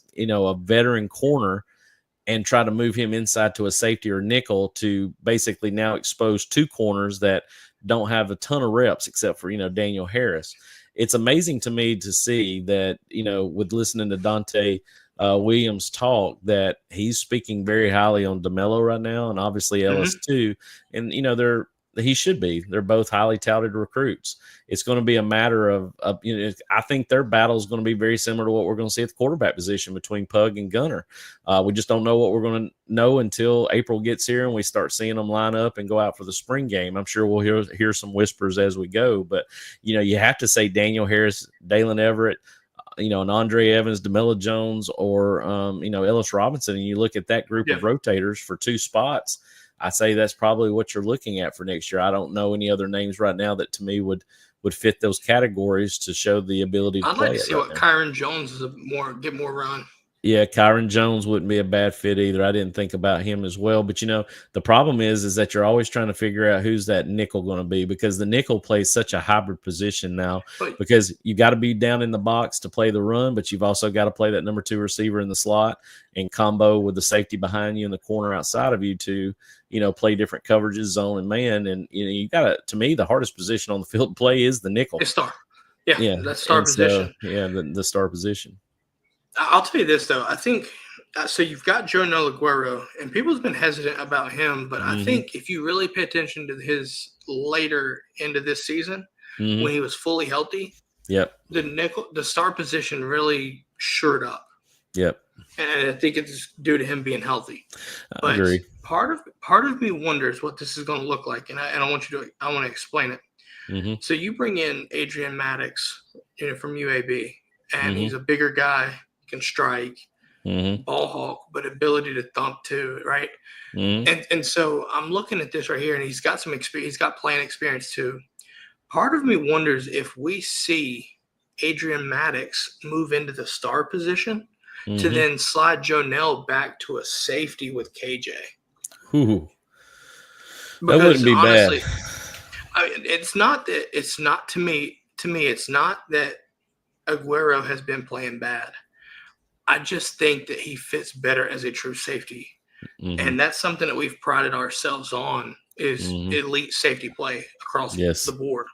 veteran corner and try to move him inside to a safety or nickel to basically now expose 2 corners that don't have a ton of reps except for, Daniel Harris. It's amazing to me to see that, with listening to Dante Williams talk, that he's speaking very highly on DeMello right now, and obviously Ellis too. And, he should be. They're both highly touted recruits. It's going to be a matter of I think their battle is going to be very similar to what we're going to see at the quarterback position between Pug and Gunner. We just don't know what we're going to know until April gets here and we start seeing them line up and go out for the spring game. I'm sure we'll hear some whispers as we go, but you have to say Daniel Harris, Dalen Everett, an Andre Evans, DeMello Jones, or Ellis Robinson, and you look at that group of rotators for 2 spots. I say that's probably what you're looking at for next year. I don't know any other names right now that to me would fit those categories to show the ability to play. I'd like to see what Kyron Jones is get more run. Yeah, Kyron Jones wouldn't be a bad fit either. I didn't think about him as well. But, the problem is that you're always trying to figure out who's that nickel going to be, because the nickel plays such a hybrid position now, because you got to be down in the box to play the run, but you've also got to play that number 2 receiver in the slot and combo with the safety behind you and the corner outside of you to, play different coverages, zone and man. And, you got to me, the hardest position on the field to play is the nickel. It's star. Yeah, that's star position. The star position. I'll tell you this, though. I think so. You've got Joe Nolaguero, and people's been hesitant about him, but I think if you really pay attention to his later end of this season, when he was fully healthy, the star position really shored up. Yep. And I think it's due to him being healthy. I agree. Part of me wonders what this is going to look like, and I want to explain it. So you bring in Adrian Maddox, from UAB, and he's a bigger guy. Can strike, ball hawk, but ability to thump too, right? And so I'm looking at this right here, and he's got some experience. He's got playing experience too. Part of me wonders if we see Adrian Maddox move into the star position to Mm-hmm. then slide Jonell back to a safety with KJ. Ooh. That Because wouldn't be honestly, bad. I mean, it's not to me, it's not that Aguero has been playing bad. I just think that he fits better as a true safety. Mm-hmm. And that's something that we've prided ourselves on is elite safety play across the board.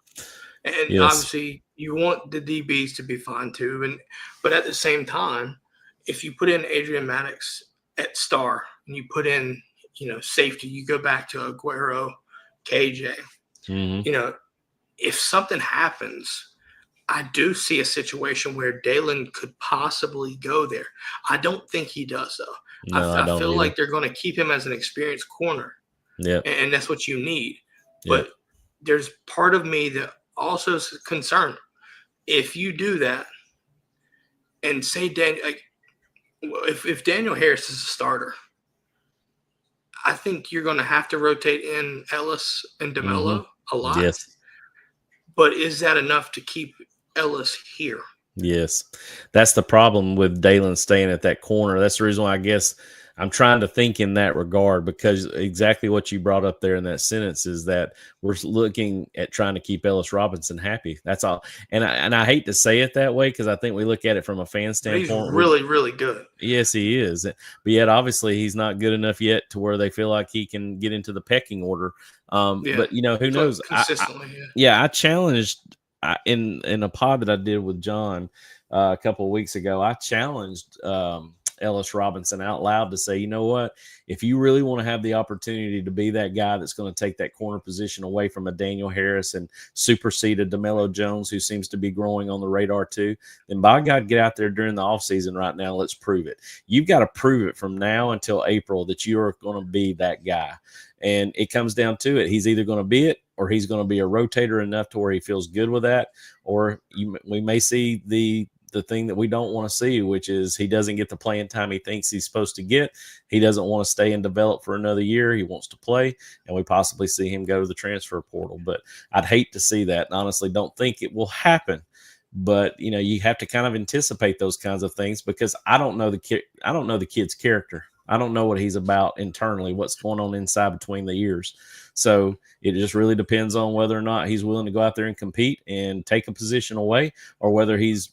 And obviously you want the DBs to be fine too. But at the same time, if you put in Adrian Maddox at star and you put in, safety, you go back to Aguero, KJ, if something happens, I do see a situation where Dalen could possibly go there. I don't think he does, though. No, I don't feel either. like they're going to keep him as an experienced corner. Yeah. And that's what you need. But there's part of me that also is concerned. If you do that and say if Daniel Harris is a starter, I think you're going to have to rotate in Ellis and DeMello a lot. Yes. But is that enough to keep Ellis here? Yes. That's the problem with Dalen staying at that corner. That's the reason why I guess I'm trying to think in that regard, because exactly what you brought up there in that sentence is that we're looking at trying to keep Ellis Robinson happy. That's all. And I hate to say it that way because I think we look at it from a fan standpoint. He's really, really good. Yes, he is. But yet, obviously, he's not good enough yet to where they feel like he can get into the pecking order. But, who knows? Consistently, I challenged in a pod that I did with John a couple of weeks ago. I challenged Ellis Robinson out loud to say, you know what, if you really want to have the opportunity to be that guy that's going to take that corner position away from a Daniel Harris and supersede a DeMello Jones, who seems to be growing on the radar too, then by God, get out there during the offseason right now. Let's prove it. You've got to prove it from now until April that you're going to be that guy. And it comes down to it. He's either going to be it, or he's going to be a rotator enough to where he feels good with that, or we may see the thing that we don't want to see, which is he doesn't get the playing time he thinks he's supposed to get. He doesn't want to stay and develop for another year. He wants to play, and we possibly see him go to the transfer portal. But I'd hate to see that, and honestly don't think it will happen. But you have to kind of anticipate those kinds of things, because I don't know the kid's character. I don't know what he's about internally, what's going on inside between the ears. So it just really depends on whether or not he's willing to go out there and compete and take a position away, or whether he's,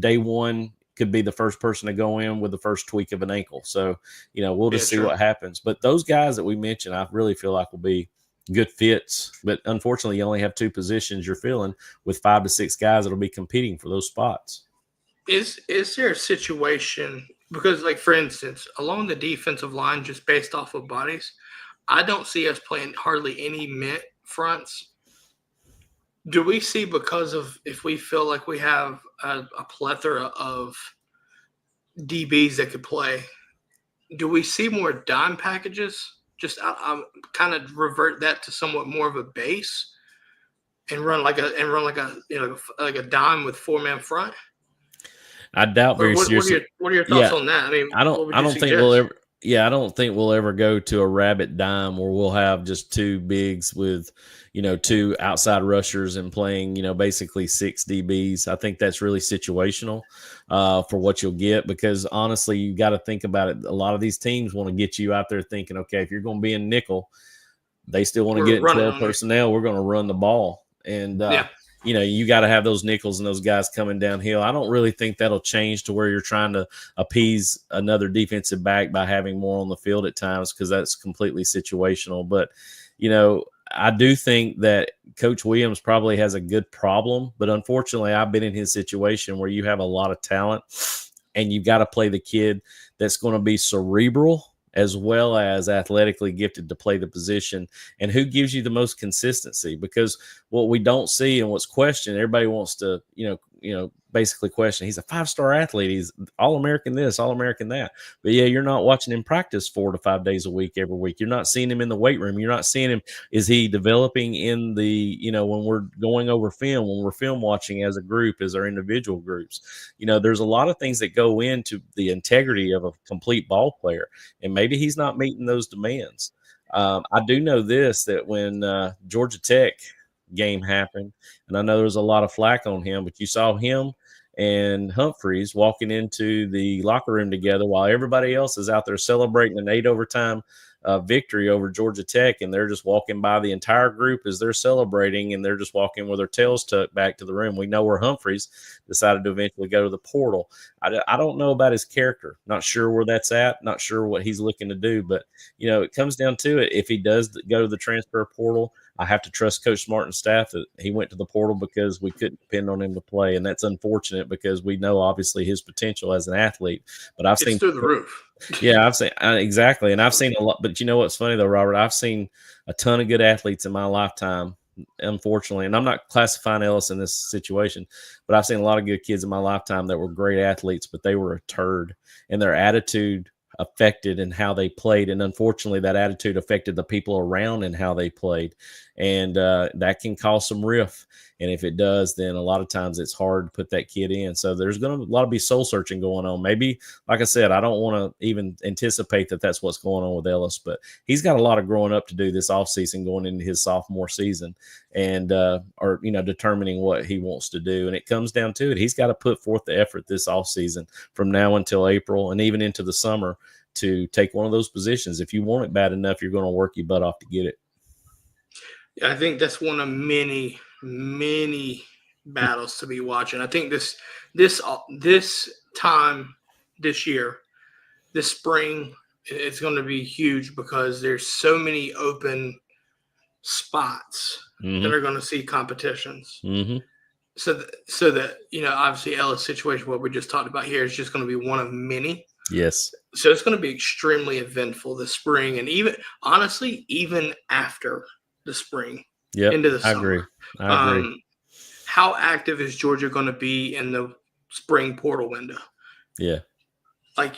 day one could be the first person to go in with the first tweak of an ankle. So, we'll just see what happens. But those guys that we mentioned, I really feel like will be good fits. But unfortunately, you only have two positions you're filling with 5 to 6 guys that will be competing for those spots. Is there a situation, because like, for instance, along the defensive line, just based off of bodies, I don't see us playing hardly any mid fronts. Do we see, because of, if we feel like we have a plethora of DBs that could play, do we see more dime packages? Just I'm kind of revert that to somewhat more of a base and run like a dime with 4-man front. I doubt very seriously. What are your thoughts on that? I mean, I don't think we'll ever. Yeah, I don't think we'll ever go to a rabbit dime where we'll have just 2 bigs with, 2 outside rushers and playing, basically 6 DBs. I think that's really situational for what you'll get, because honestly, you got to think about it. A lot of these teams want to get you out there thinking, okay, if you're going to be in nickel, they still want to get 12 personnel. We're going to run the ball. And, you got to have those nickels and those guys coming downhill. I don't really think that'll change to where you're trying to appease another defensive back by having more on the field at times, because that's completely situational. But, I do think that Coach Williams probably has a good problem. But unfortunately, I've been in his situation where you have a lot of talent and you've got to play the kid that's going to be cerebral as well as athletically gifted to play the position, and who gives you the most consistency. Because what we don't see and what's questioned, everybody wants to, basically question. He's a 5-star athlete. He's All-American this, All-American that. But yeah, you're not watching him practice 4 to 5 days a week, every week. You're not seeing him in the weight room. You're not seeing him. Is he developing in the, when we're going over film, when we're film watching as a group, as our individual groups? There's a lot of things that go into the integrity of a complete ball player, and maybe he's not meeting those demands. I do know this, that when Georgia Tech game happened, and I know there was a lot of flack on him, but you saw him and Humphreys walking into the locker room together while everybody else is out there celebrating an 8 overtime victory over Georgia Tech, and they're just walking by the entire group as they're celebrating, and they're just walking with their tails tucked back to the room. We know where Humphreys decided to eventually go to the portal. I don't know about his character. Not sure where that's at. Not sure what he's looking to do. But, it comes down to it. If he does go to the transfer portal, I have to trust Coach Smart's staff that he went to the portal because we couldn't depend on him to play. And that's unfortunate because we know, obviously, his potential as an athlete. But I've seen through the roof. Yeah, I've seen exactly. And I've seen a lot. But you know what's funny, though, Robert? I've seen a ton of good athletes in my lifetime, unfortunately. And I'm not classifying Ellis in this situation, but I've seen a lot of good kids in my lifetime that were great athletes, but they were a turd. And their attitude affected in how they played. And unfortunately, that attitude affected the people around and how they played. And that can cause some rift. And if it does, then a lot of times it's hard to put that kid in. So there's going to a lot of be soul searching going on. Maybe, like I said, I don't want to even anticipate that that's what's going on with Ellis, but he's got a lot of growing up to do this offseason going into his sophomore season and, determining what he wants to do. And it comes down to it. He's got to put forth the effort this offseason from now until April and even into the summer to take one of those positions. If you want it bad enough, you're going to work your butt off to get it. Yeah, I think that's one of many battles to be watching. I think this time this year, this spring, it's going to be huge because there's so many open spots that are going to see competitions. Mm-hmm. So that obviously Ellis' situation, what we just talked about here, is just going to be one of many. Yes. So it's going to be extremely eventful this spring, and even after the spring, into the summer. I agree. How active is Georgia going to be in the spring portal window? Yeah. Like,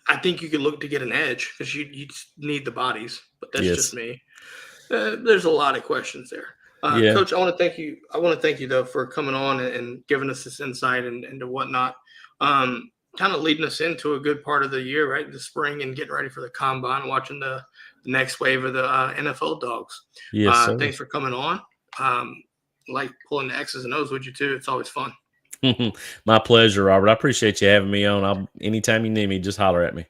I think you could look to get an edge because you need the bodies, but that's just me. There's a lot of questions there. Coach, I want to thank you. I want to thank you though for coming on and giving us this insight and whatnot. Kind of leading us into a good part of the year, right? The spring and getting ready for the combine, watching the next wave of the NFL dogs. Yes, thanks for coming on. Like pulling the X's and O's with you too. It's always fun. My pleasure, Robert. I appreciate you having me on. Anytime you need me, just holler at me.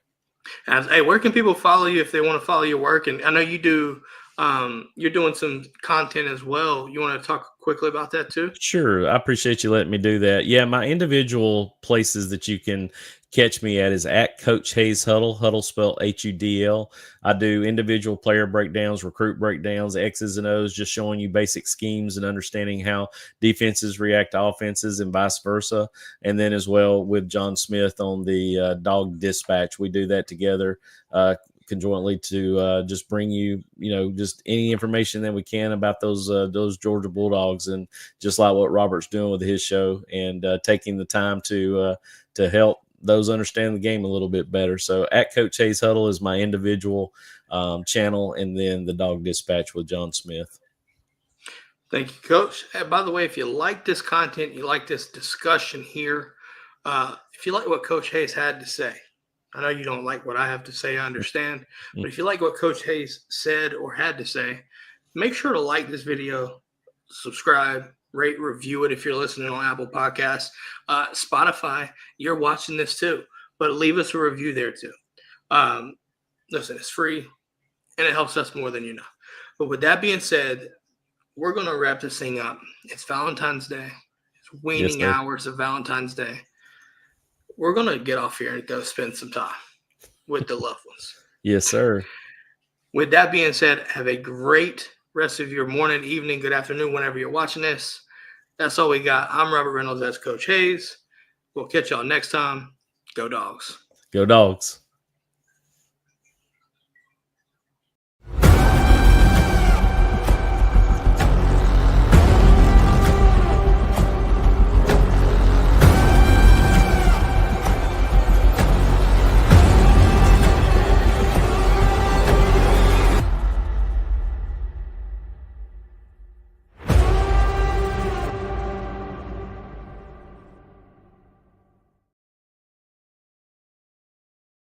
Hey, where can people follow you if they want to follow your work? And I know you do. You're doing some content as well. You want to talk quickly about that too? Sure. I appreciate you letting me do that. Yeah, my individual places that you can catch me at is at Coach Hayes Huddle spelled HUDL. I do individual player breakdowns, recruit breakdowns, X's and O's, just showing you basic schemes and understanding how defenses react to offenses and vice versa. And then as well with John Smith on the Dog Dispatch, we do that together conjointly to just bring you, just any information that we can about those Georgia Bulldogs, and just like what Robert's doing with his show and taking the time to help those understand the game a little bit better. So at Coach Hayes Huddle is my individual channel, and then the Dog Dispatch with John Smith. Thank you, Coach. Hey, by the way, if you like this content, you like this discussion here, if you like what Coach Hayes had to say, I know you don't like what I have to say, I understand. But if you like what Coach Hayes said or had to say, make sure to like this video, subscribe, rate, review it if you're listening on Apple Podcasts. Spotify, you're watching this too. But leave us a review there too. Listen, it's free, and it helps us more than you know. But with that being said, we're going to wrap this thing up. It's Valentine's Day. It's waning hours of Valentine's Day. We're going to get off here and go spend some time with the loved ones. Yes, sir. With that being said, have a great rest of your morning, evening, good afternoon, whenever you're watching this. That's all we got. I'm Robert Reynolds. That's Coach Hayes. We'll catch y'all next time. Go Dogs. Go Dogs.